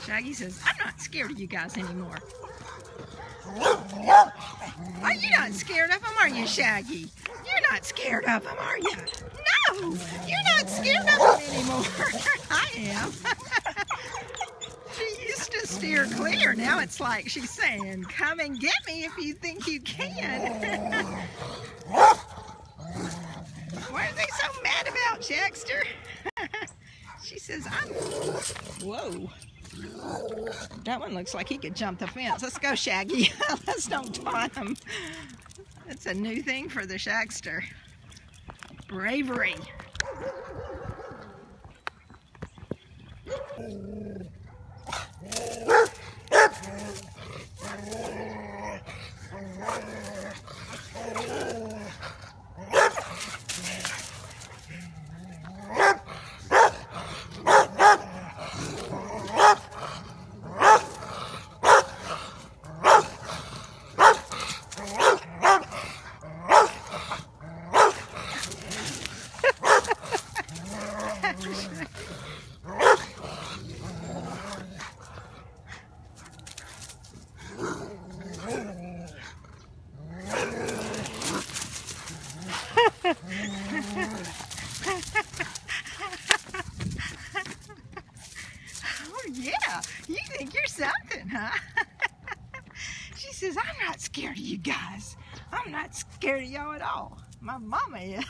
Shaggy says, I'm not scared of you guys anymore. Are you not scared of them, are you, Shaggy? You're not scared of them, are you? No, you're not scared of them anymore. I am. She used to steer clear. Now it's like she's saying, come and get me if you think you can. What are they so mad about, Shagster? She says, whoa. That one looks like he could jump the fence. Let's go, Shaggy. Let's don't taunt him. That's a new thing for the Shagster. Bravery. Oh yeah, you think you're something, huh? She says, I'm not scared of you guys. I'm not scared of y'all at all. My mama is.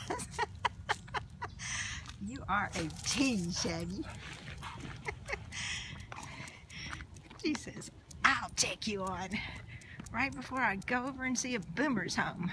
You are a tease, Shaggy. She says, I'll take you on right before I go over and see if Boomer's home.